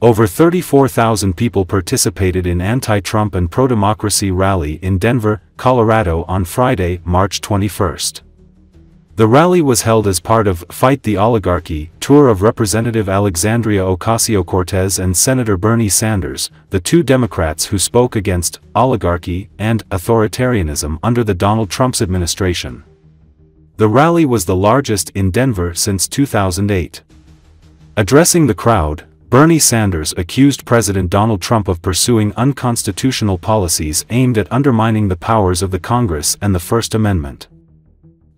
Over 34,000 people participated in anti-Trump and pro-democracy rally in Denver, Colorado on Friday, March 21. The rally was held as part of Fight the Oligarchy tour of Representative Alexandria Ocasio-Cortez and Senator Bernie Sanders, the two Democrats who spoke against oligarchy and authoritarianism under the Donald Trump's administration. The rally was the largest in Denver since 2008. Addressing the crowd, Bernie Sanders accused President Donald Trump of pursuing unconstitutional policies aimed at undermining the powers of the Congress and the First Amendment.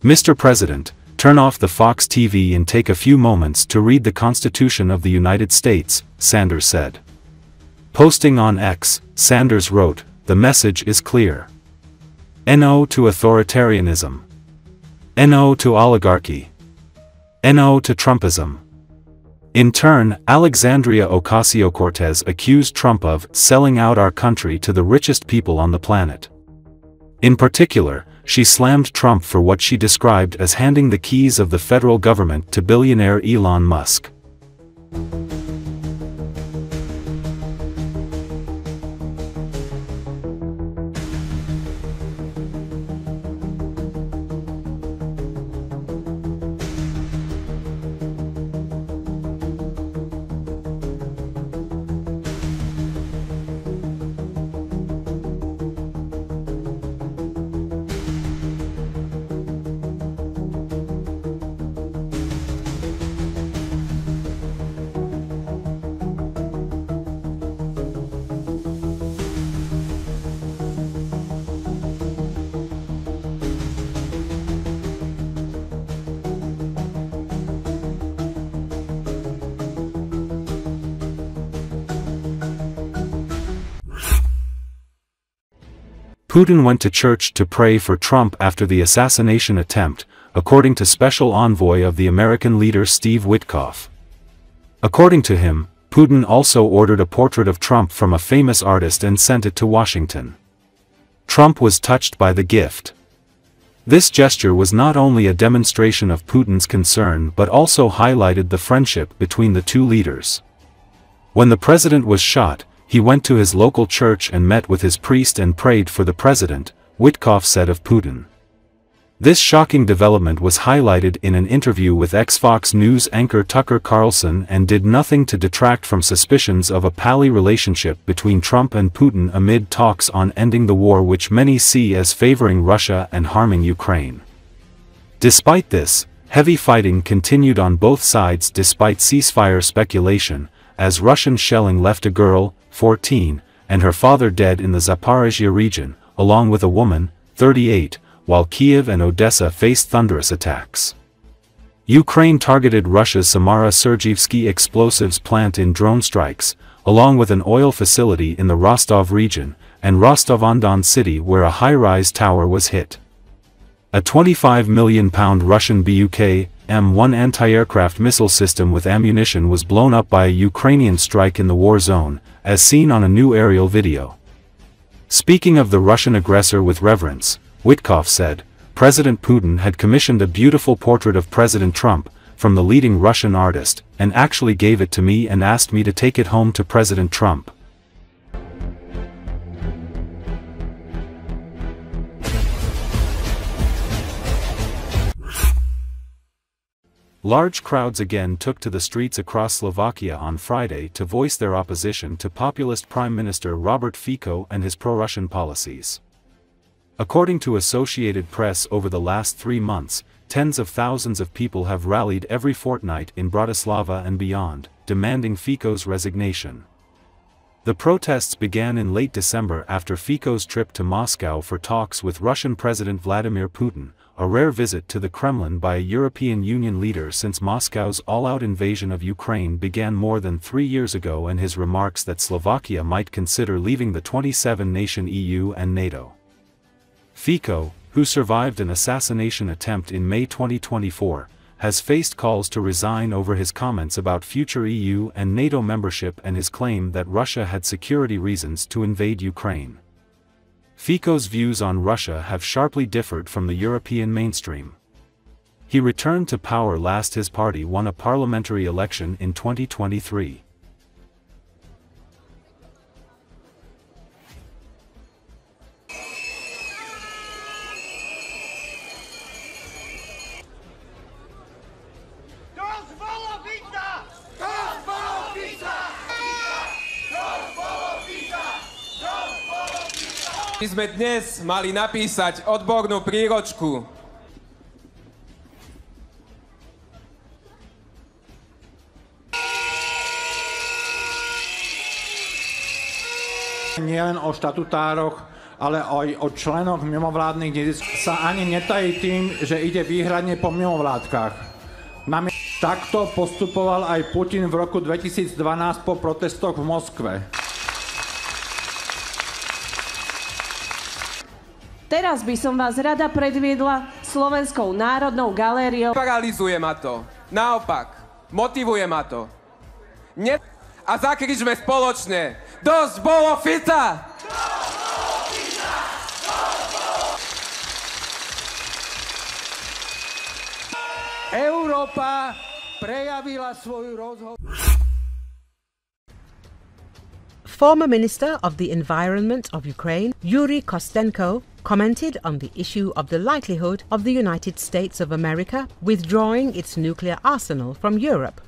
"Mr. President, turn off the Fox TV and take a few moments to read the Constitution of the United States," Sanders said. Posting on X, Sanders wrote, "The message is clear. No to authoritarianism. No to oligarchy. No to Trumpism." In turn, Alexandria Ocasio-Cortez accused Trump of selling out our country to the richest people on the planet. In particular, she slammed Trump for what she described as handing the keys of the federal government to billionaire Elon Musk. Putin went to church to pray for Trump after the assassination attempt, according to special envoy of the American leader Steve Witkoff. According to him, Putin also ordered a portrait of Trump from a famous artist and sent it to Washington. Trump was touched by the gift. This gesture was not only a demonstration of Putin's concern but also highlighted the friendship between the two leaders. When the president was shot, he went to his local church and met with his priest and prayed for the president, Witkoff said of Putin. This shocking development was highlighted in an interview with ex-Fox News anchor Tucker Carlson and did nothing to detract from suspicions of a pally relationship between Trump and Putin amid talks on ending the war, which many see as favoring Russia and harming Ukraine. Despite this, heavy fighting continued on both sides despite ceasefire speculation, as Russian shelling left a girl, 14, and her father dead in the Zaporizhia region, along with a woman, 38, while Kiev and Odessa faced thunderous attacks. Ukraine targeted Russia's Samara-Sergivsky explosives plant in drone strikes, along with an oil facility in the Rostov region, and Rostov-on-Don city where a high-rise tower was hit. A £25 million Russian Buk M1 anti-aircraft missile system with ammunition was blown up by a Ukrainian strike in the war zone, as seen on a new aerial video. Speaking of the Russian aggressor with reverence, Witkoff said, President Putin had commissioned a beautiful portrait of President Trump, from the leading Russian artist, and actually gave it to me and asked me to take it home to President Trump. Large crowds again took to the streets across Slovakia on Friday to voice their opposition to populist Prime Minister Robert Fico and his pro-Russian policies. According to Associated Press, over the last 3 months, tens of thousands of people have rallied every fortnight in Bratislava and beyond, demanding Fico's resignation. The protests began in late December after Fico's trip to Moscow for talks with Russian President Vladimir Putin, a rare visit to the Kremlin by a European Union leader since Moscow's all-out invasion of Ukraine began more than 3 years ago, and his remarks that Slovakia might consider leaving the 27-nation EU and NATO. Fico, who survived an assassination attempt in May 2024, has faced calls to resign over his comments about future EU and NATO membership and his claim that Russia had security reasons to invade Ukraine. Fico's views on Russia have sharply differed from the European mainstream. He returned to power last his party won a parliamentary election in 2023. Sme dnes mali napísať odbornú príručku. Nielen o štatutároch, ale aj o členoch mimovládnych, kde sa ani netají tým, že ide výhradne po mimovládkach. Takto postupoval aj Putin v roku 2012 po protestoch v Moskve. Teraz by som vás rada predviedla Slovenskou národnou galériou. Paralizuje ma to. Naopak, motivuje ma to. A zakričme spoločne. Dosť bolo Fica! Európa prejavila svoju rozhodnosť. Former Minister of the Environment of Ukraine, Yuri Kostenko, commented on the issue of the likelihood of the United States of America withdrawing its nuclear arsenal from Europe.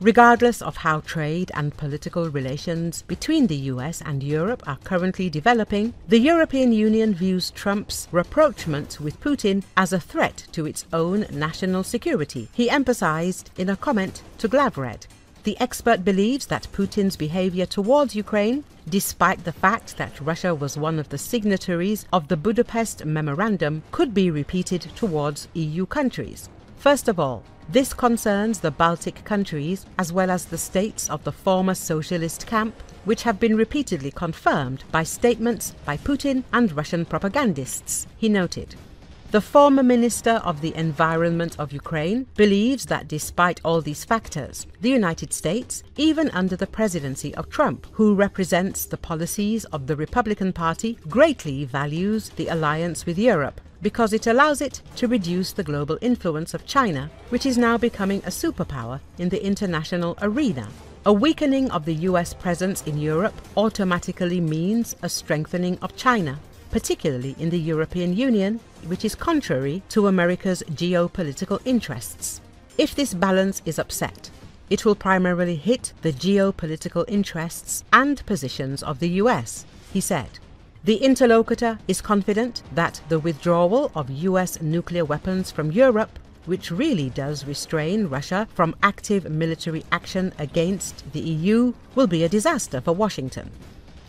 Regardless of how trade and political relations between the US and Europe are currently developing, the European Union views Trump's rapprochement with Putin as a threat to its own national security, he emphasized in a comment to Glavred. The expert believes that Putin's behavior towards Ukraine, despite the fact that Russia was one of the signatories of the Budapest Memorandum, could be repeated towards EU countries. First of all, this concerns the Baltic countries as well as the states of the former socialist camp, which have been repeatedly confirmed by statements by Putin and Russian propagandists, he noted. The former Minister of the Environment of Ukraine believes that despite all these factors, the United States, even under the presidency of Trump, who represents the policies of the Republican Party, greatly values the alliance with Europe because it allows it to reduce the global influence of China, which is now becoming a superpower in the international arena. A weakening of the US presence in Europe automatically means a strengthening of China, particularly in the European Union, which is contrary to America's geopolitical interests. If this balance is upset, it will primarily hit the geopolitical interests and positions of the US, he said. The interlocutor is confident that the withdrawal of US nuclear weapons from Europe, which really does restrain Russia from active military action against the EU, will be a disaster for Washington.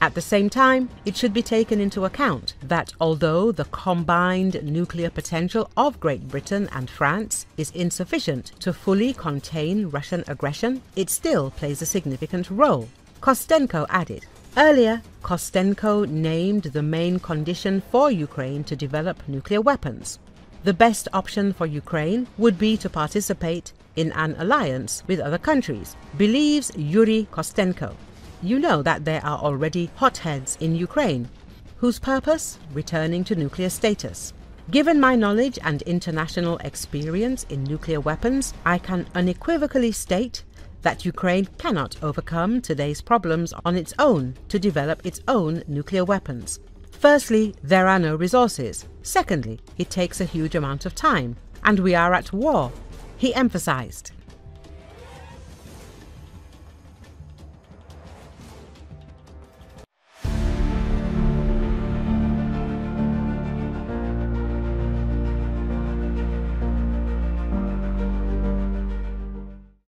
At the same time, it should be taken into account that although the combined nuclear potential of Great Britain and France is insufficient to fully contain Russian aggression, it still plays a significant role, Kostenko added. Earlier, Kostenko named the main condition for Ukraine to develop nuclear weapons. The best option for Ukraine would be to participate in an alliance with other countries, believes Yuri Kostenko. You know that there are already hotheads in Ukraine, whose purpose, returning to nuclear status. Given my knowledge and international experience in nuclear weapons, I can unequivocally state that Ukraine cannot overcome today's problems on its own to develop its own nuclear weapons. Firstly, there are no resources. Secondly, it takes a huge amount of time, and we are at war, he emphasized.